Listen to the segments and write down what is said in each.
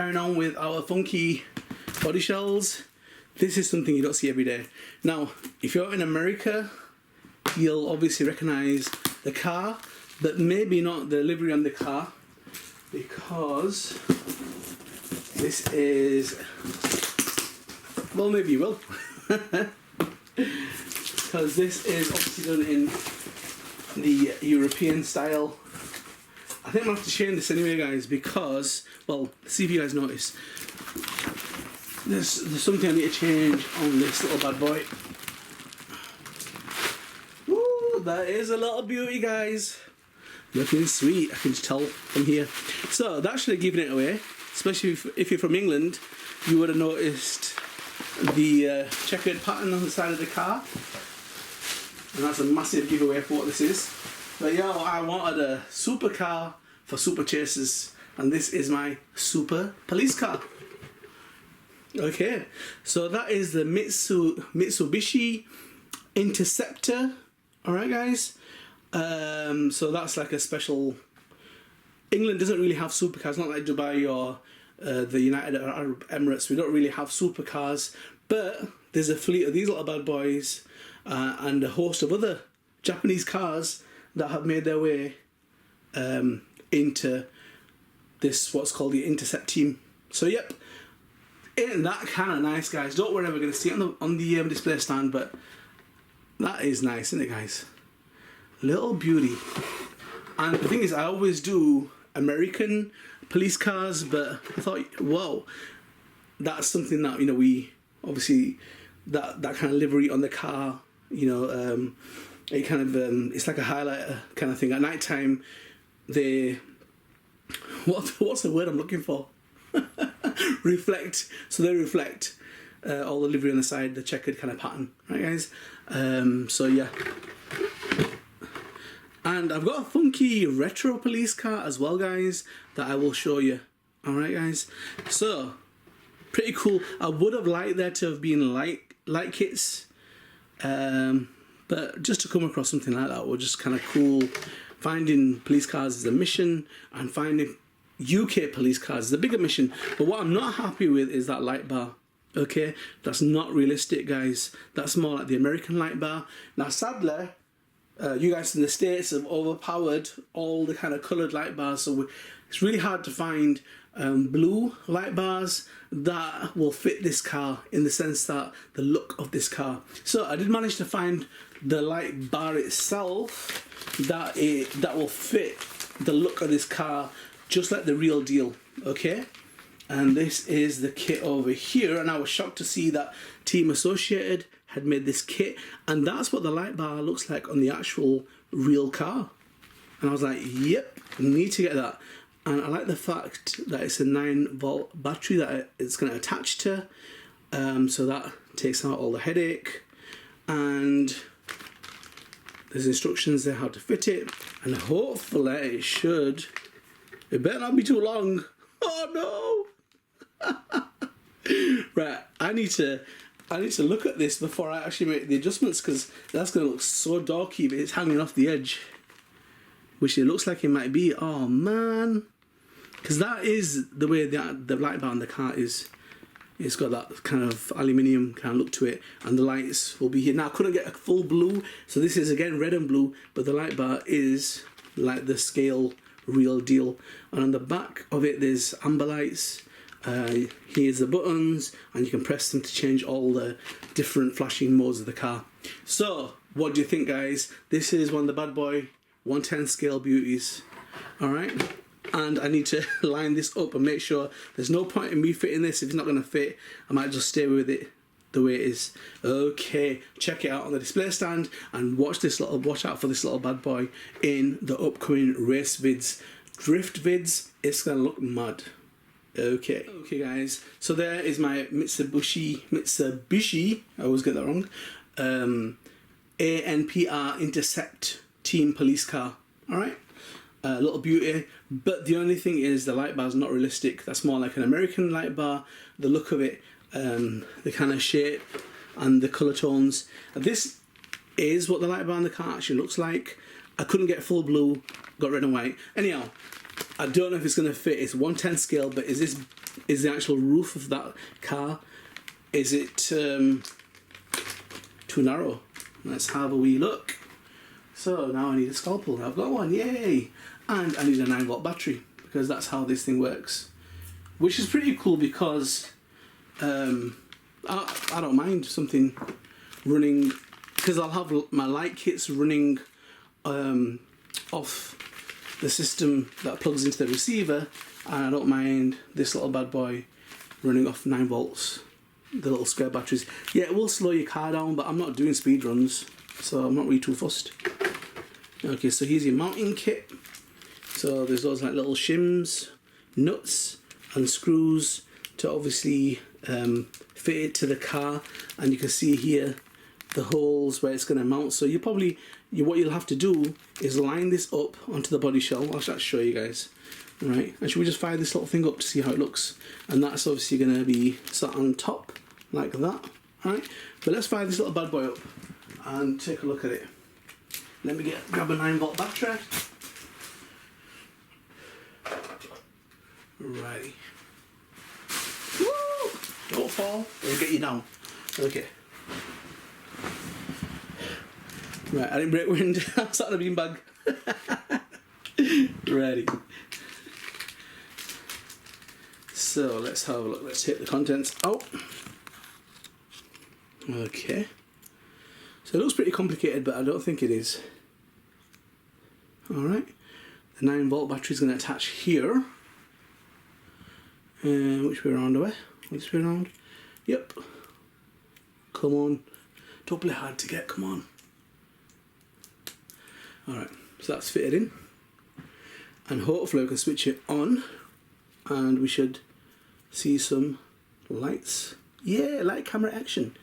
carrying on with our funky body shells. This is something you don't see every day. Now, if you're in America, you'll obviously recognize the car, but maybe not the livery on the car, because this is, well, maybe you will. Because this is obviously done in the European style. I think I'm gonna have to change this anyway, guys, because, well, see if you guys notice. There's something I need to change on this little bad boy. Ooh, that is a little beauty, guys. Looking sweet, I can just tell from here. So that should have given it away, especially if you're from England. You would have noticed the checkered pattern on the side of the car, and that's a massive giveaway for what this is. But yeah, I wanted a supercar for super chasers, and this is my super police car. Okay, so that is the Mitsubishi Interceptor. Alright, guys. So that's like a special. England doesn't really have supercars, not like Dubai or the United Arab Emirates. We don't really have supercars, but there's a fleet of these little bad boys and a host of other Japanese cars that have made their way into this, what's called the Intercept team. So yep, isn't that kind of nice, guys? Don't worry, we're going to see it on the display stand, but that is nice, isn't it, guys? Little beauty. And the thing is, I always do American police cars, but I thought, whoa, that's something that, you know, we obviously, that kind of livery on the car, you know, it kind of it's like a highlighter kind of thing. At night time, they what's the word I'm looking for? Reflect. So they reflect all the livery on the side, the checkered kind of pattern, right, guys? So yeah. And I've got a funky retro police car as well, guys, that I will show you. Alright, guys. So, pretty cool. I would have liked there to have been light kits. But just to come across something like that was just kind of cool. Finding police cars is a mission, and finding UK police cars is a bigger mission. But what I'm not happy with is that light bar. Okay? That's not realistic, guys. That's more like the American light bar. Now, sadly, you guys in the States have overpowered all the kind of coloured light bars, so it's really hard to find blue light bars that will fit this car, in the sense that the look of this car. So I did manage to find the light bar itself that will fit the look of this car just like the real deal. Okay, and this is the kit over here, and I was shocked to see that Team Associated had made this kit, and that's what the light bar looks like on the actual real car. And I was like, yep, need to get that. And I like the fact that it's a 9-volt battery that it's going to attach to, so that takes out all the headache. And there's instructions there how to fit it, and hopefully it better not be too long. Oh no! Right, I need to look at this before I actually make the adjustments, because that's going to look so dorky if it's hanging off the edge, which it looks like it might be. Oh man, because that is the way the light bar on the car is. It's got that kind of aluminium kind of look to it, and the lights will be here. Now I couldn't get a full blue, so this is again red and blue, but the light bar is like the scale real deal. And on the back of it there's amber lights. Here's the buttons, and you can press them to change all the different flashing modes of the car. So what do you think, guys? This is one of the bad boy 110 scale beauties. Alright, and I need to line this up and make sure there's no point in me fitting this. If it's not going to fit, I might just stay with it the way it is. Okay, check it out on the display stand, and watch out for this little bad boy in the upcoming race vids, drift vids. It's going to look mad. Okay, guys, so there is my Mitsubishi, I always get that wrong, ANPR Intercept Team Police Car. Alright, little beauty, but the only thing is the light bar is not realistic. That's more like an American light bar. The look of it, the kind of shape and the colour tones. This is what the light bar on the car actually looks like. I couldn't get full blue, got red and white. Anyhow, I don't know if it's going to fit. It's 1/10 scale, but is the actual roof of that car, is it too narrow? Let's have a wee look. So now I need a scalpel. I've got one, yay! And I need a 9-volt battery, because that's how this thing works. Which is pretty cool, because I don't mind something running, because I'll have my light kits running off the system that plugs into the receiver, and I don't mind this little bad boy running off 9 volts, the little square batteries. Yeah, it will slow your car down, but I'm not doing speed runs, so I'm not really too fussed. Okay, so here's your mounting kit. So there's those like little shims, nuts and screws to obviously fit it to the car, and you can see here the holes where it's going to mount. So you probably, what you'll have to do is line this up onto the body shell. I'll just show you guys. Right, and should we just fire this little thing up to see how it looks? And that's obviously going to be sat on top like that. Alright, but let's fire this little bad boy up and take a look at it. Let me grab a 9-volt battery. Righty. Woo! Don't fall, it'll get you down. Okay. Right, I didn't break wind. I'm sat in a beanbag. Ready. So let's have a look. Let's take the contents out. Okay. So it looks pretty complicated, but I don't think it is. Alright. The 9-volt battery is going to attach here. Which way around are we? Which way around? Yep. Come on. Don't play hard to get, come on. Alright, so that's fitted in. And hopefully we can switch it on and we should see some lights. Yeah, light camera action.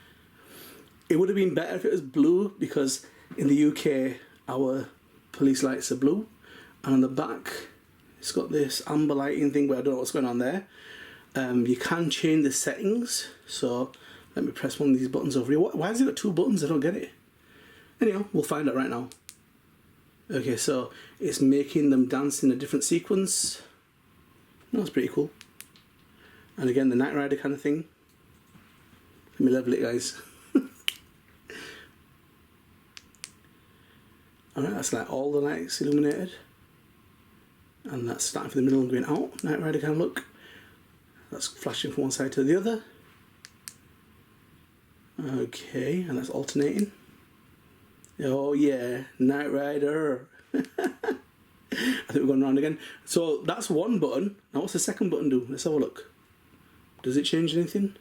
It would have been better if it was blue, because in the UK our police lights are blue, and on the back it's got this amber lighting thing where I don't know what's going on there. You can change the settings, so let me press one of these buttons over here. Why has it got 2 buttons? I don't get it. Anyhow, we'll find out right now. Okay, so it's making them dance in a different sequence. That's pretty cool. And again, the Knight Rider kind of thing. Let me level it, guys. Alright, that's like all the lights illuminated. And that's starting from the middle and going out. Knight Rider kind of look. That's flashing from one side to the other. Okay, and that's alternating. Oh yeah, Knight Rider. I think we're going around again. So that's one button. Now what's the second button do? Let's have a look. Does it change anything?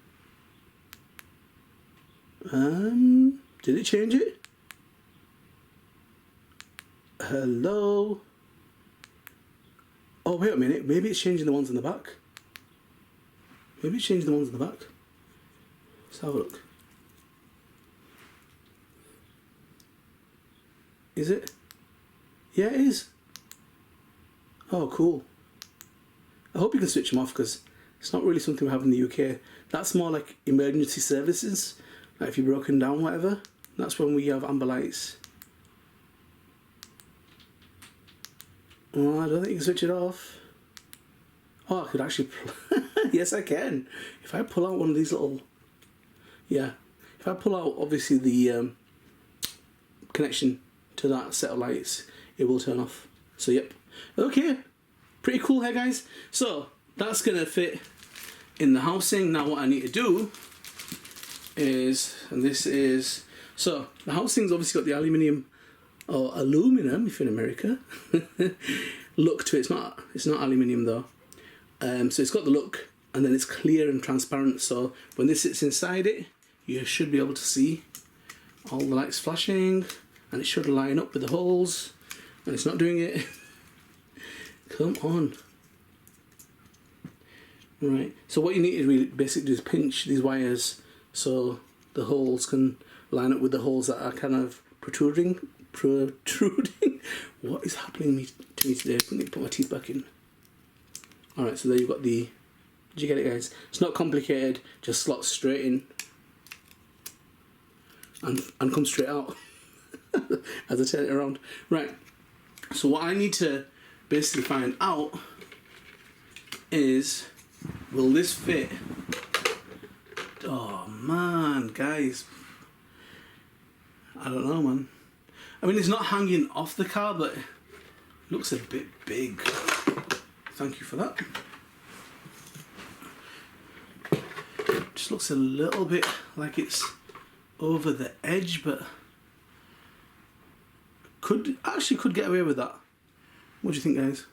Did it change it? Hello? Oh, wait a minute. Maybe it's changing the ones in the back. Maybe it's changing the ones in the back. Let's have a look. Is it? Yeah, it is. Oh, cool. I hope you can switch them off, because it's not really something we have in the UK. That's more like emergency services. Like if you're broken down, whatever. That's when we have amber lights. Oh, I don't think you can switch it off. Oh, I could actually... Yes, I can. If I pull out one of these little... Yeah. If I pull out, obviously, the connection to that set of lights, it will turn off. So, yep. Okay. Pretty cool here, guys. So, that's going to fit in the housing. Now, what I need to do is... And this is... So, the housing's obviously got the aluminium... Or aluminum, if you're in America. Look to it. It's not aluminium, though. So it's got the look, and then it's clear and transparent, so when this sits inside it, you should be able to see all the lights flashing, and it should line up with the holes, and it's not doing it. Come on. Right, so what you need to really basically do is pinch these wires so the holes can line up with the holes that are kind of protruding. What is happening to me today? Let me put my teeth back in. Alright, so there you've got the... Did you get it, guys? It's not complicated, just slot straight in and come straight out as I turn it around. Right, so what I need to basically find out is, will this fit? Oh man, guys, I don't know, man. I mean, it's not hanging off the car, but it looks a bit big. Thank you for that. Just looks a little bit like it's over the edge, but could get away with that. What do you think, guys?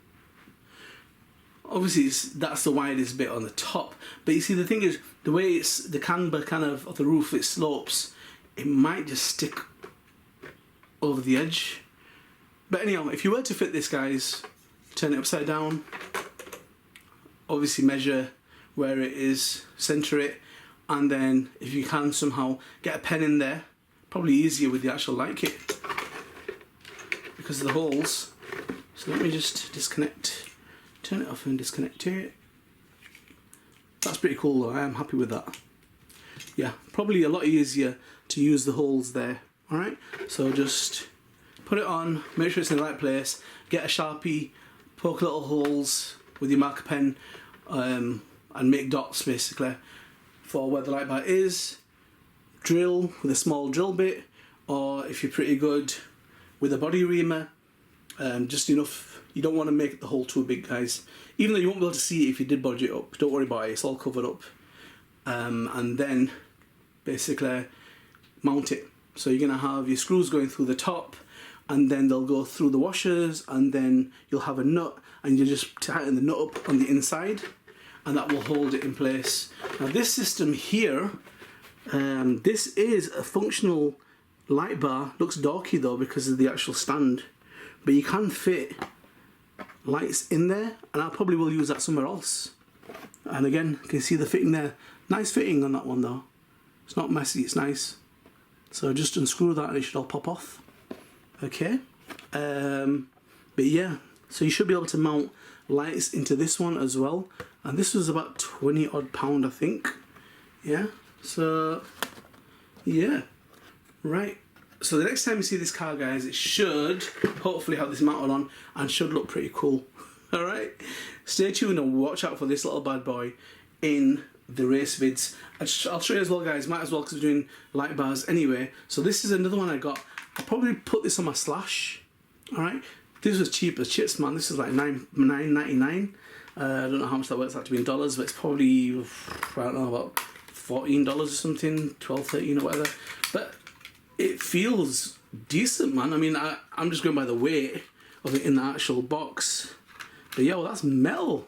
Obviously that's the widest bit on the top, but you see, the thing is, the way it's the camber kind of the roof, it slopes, it might just stick over the edge. But anyhow, if you were to fit this, guys, turn it upside down, obviously measure where it is, center it, and then if you can somehow get a pen in there, probably easier with the actual light kit because of the holes. So let me just disconnect, turn it off and disconnect it. That's pretty cool though, I am happy with that. Yeah, probably a lot easier to use the holes there. Alright, so just put it on, make sure it's in the right place, get a Sharpie, poke little holes with your marker pen, and make dots basically for where the light bar is. Drill with a small drill bit, or if you're pretty good with a body reamer, just enough. You don't want to make the hole too big, guys, even though you won't be able to see it if you did bodge it up. Don't worry about it, it's all covered up. And then basically mount it. So you're going to have your screws going through the top, and then they'll go through the washers, and then you'll have a nut, and you just tighten the nut up on the inside, and that will hold it in place. Now this system here, this is a functional light bar. Looks dorky though because of the actual stand, but you can fit lights in there, and I probably will use that somewhere else. And again, you can see the fitting there. Nice fitting on that one though. It's not messy, it's nice. So just unscrew that and it should all pop off. Okay. But yeah, so you should be able to mount lights into this one as well. And this was about 20 odd pound, I think. Yeah. So yeah. Right. So the next time you see this car, guys, it should hopefully have this mounted on and should look pretty cool. Alright. Stay tuned and watch out for this little bad boy in the race vids. I'll show you as well, guys, might as well, because we're doing light bars anyway. So this is another one I got. I'll probably put this on my Slash. Alright, this was cheap as chips, man. This is like $9.99. I don't know how much that works out to be in dollars, but it's probably, I don't know, about $14 or something, 12, 13 or whatever. But it feels decent, man. I mean, I'm just going by the weight of it in the actual box. But yo, that's metal.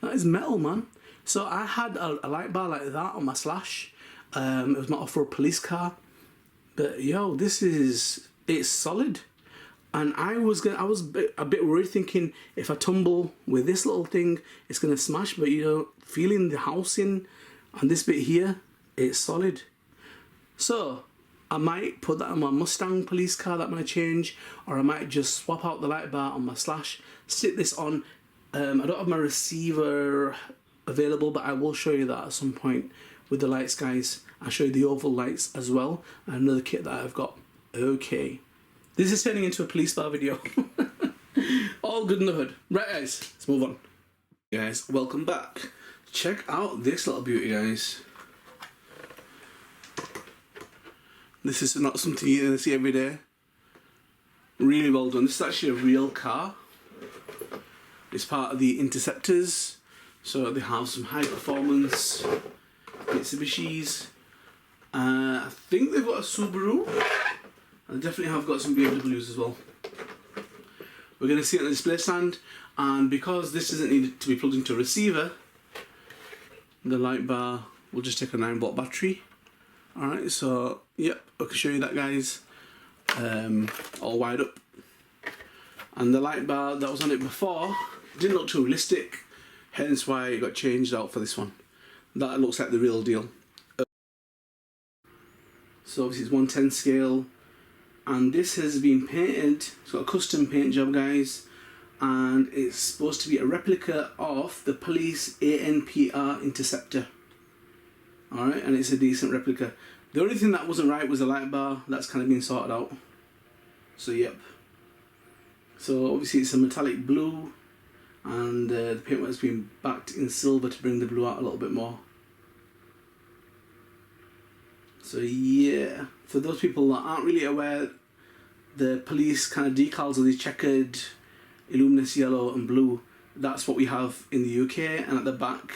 That is metal, man. So I had a light bar like that on my Slash. It was my off-road police car. But yo, it's solid. And I was a bit worried, thinking if I tumble with this little thing, it's gonna smash. But you know, feeling the housing and this bit here, it's solid. So I might put that on my Mustang police car that I'm gonna change, or I might just swap out the light bar on my Slash, stick this on. I don't have my receiver available, but I will show you that at some point with the lights, guys. I'll show you the oval lights as well, and another kit that I've got. Okay, this is turning into a police bar video. All good in the hood. Right, guys, let's move on. Guys, welcome back. Check out this little beauty, guys. This is not something you're going to see every day. Really well done. This is actually a real car. It's part of the Interceptors. So they have some high performance Mitsubishis. I think they've got a Subaru. And they definitely have got some BMWs as well. We're going to see it on the display stand. And because this isn't needed to be plugged into a receiver, the light bar will just take a 9-volt battery. Alright, so yep, I can show you that, guys. All wired up. And the light bar that was on it before didn't look too realistic, hence why it got changed out for this one. That looks like the real deal. So obviously it's 1/10 scale, and this has been painted. It's got a custom paint job, guys, and it's supposed to be a replica of the police ANPR Interceptor. Alright, and it's a decent replica. The only thing that wasn't right was the light bar. That's kind of been sorted out. So yep. So obviously it's a metallic blue, and the paintwork has been backed in silver to bring the blue out a little bit more. So yeah, for those people that aren't really aware, the police kind of decals are these checkered luminous yellow and blue. That's what we have in the UK, and at the back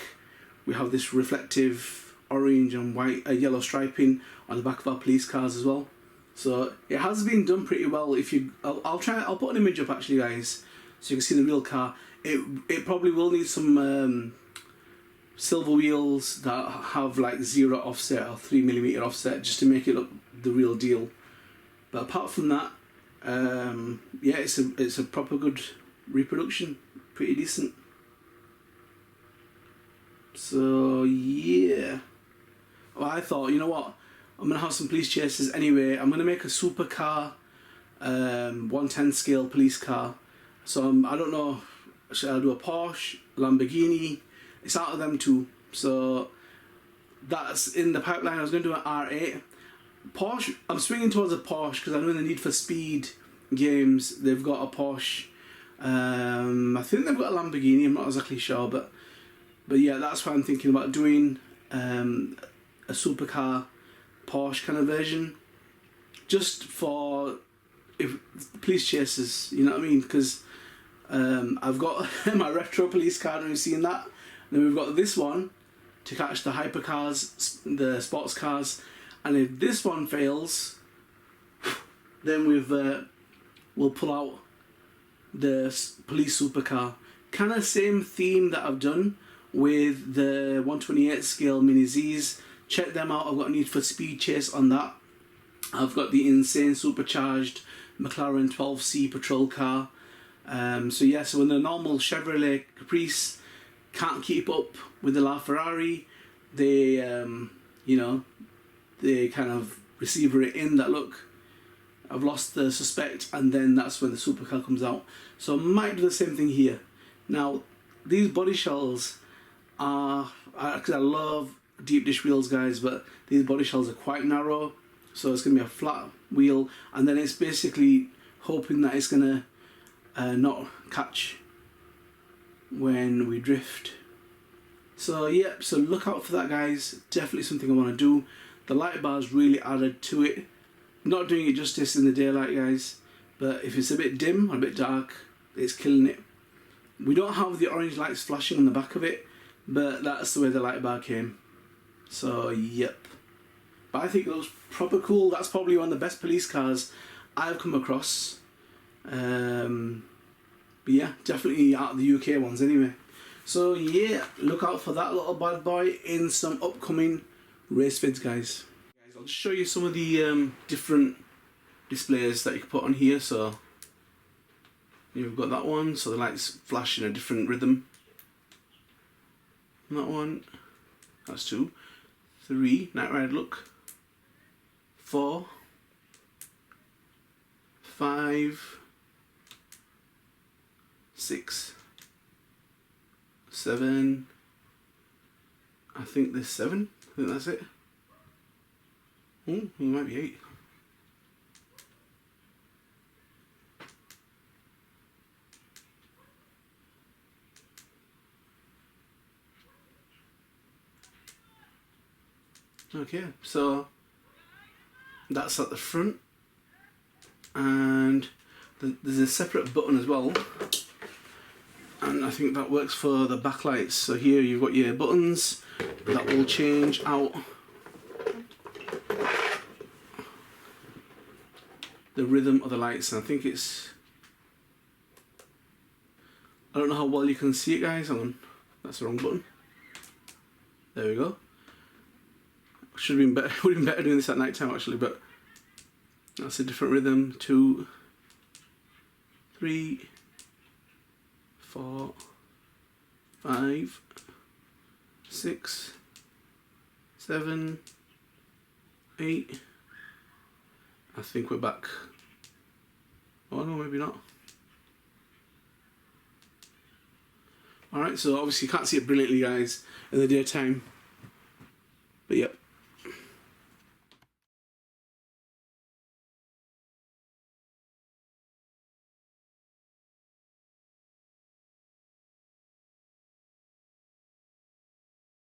we have this reflective orange and white yellow striping on the back of our police cars as well. So it has been done pretty well. If you, I'll put an image up actually, guys, so you can see the real car. It probably will need some silver wheels that have like 0 offset or 3mm offset, just to make it look the real deal. But apart from that, yeah, it's a proper good reproduction, pretty decent. So yeah, well, I thought, you know what, I'm gonna have some police chases anyway. I'm gonna make a supercar, 110 scale police car. So I don't know, should I do a Porsche, Lamborghini? It's out of them two, so that's in the pipeline. I was going to do an R8. Porsche, I'm swinging towards a Porsche because I know in the Need for Speed games they've got a Porsche. I think they've got a Lamborghini, I'm not exactly sure, but yeah, that's what I'm thinking about doing, a supercar Porsche kind of version, just for if police chases, you know what I mean? Because I've got my retro police car, and we've seen that. Then we've got this one to catch the hypercars, the sports cars, and if this one fails, then we'll pull out the police supercar. Kind of same theme that I've done with the 128 scale Mini Z's. Check them out. I've got a Need for Speed chase on that. I've got the insane supercharged McLaren 12C patrol car. So yeah, so when the normal Chevrolet Caprice can't keep up with the LaFerrari, they you know, they kind of receiver it in that, look, I've lost the suspect, and then that's when the supercar comes out. So I might do the same thing here. Now these body shells are, because I love deep dish wheels, guys, but these body shells are quite narrow, so it's going to be a flat wheel, and then it's basically hoping that it's going to not catch when we drift. So yeah, so look out for that, guys. Definitely something I want to do. The light bar's really added to it. Not doing it justice in the daylight, guys, but if it's a bit dim or a bit dark, it's killing it. We don't have the orange lights flashing on the back of it, but that's the way the light bar came. So yep, but I think it looks proper cool. That's probably one of the best police cars I've come across. But yeah, definitely out of the UK ones anyway. So yeah, look out for that little bad boy in some upcoming race vids, guys. I'll just show you some of the different displays that you can put on here. So you've got that one, so the lights flash in a different rhythm. And that one, that's 2, 3, night ride look, 4, 5, 6, 7, I think there's 7, I think that's it. Oh, it might be 8. Okay, so that's at the front, and there's a separate button as well, and I think that works for the backlights. So here you've got your buttons that will change out the rhythm of the lights, and I think it's, I don't know how well you can see it, guys. Hang on, that's the wrong button. There we go. Should have been better. Would have been better doing this at night time actually, but that's a different rhythm. 2, 3, 4, 5, 6, 7, 8. I think we're back. Oh no, maybe not. Alright, so obviously you can't see it brilliantly, guys, in the daytime. But yep.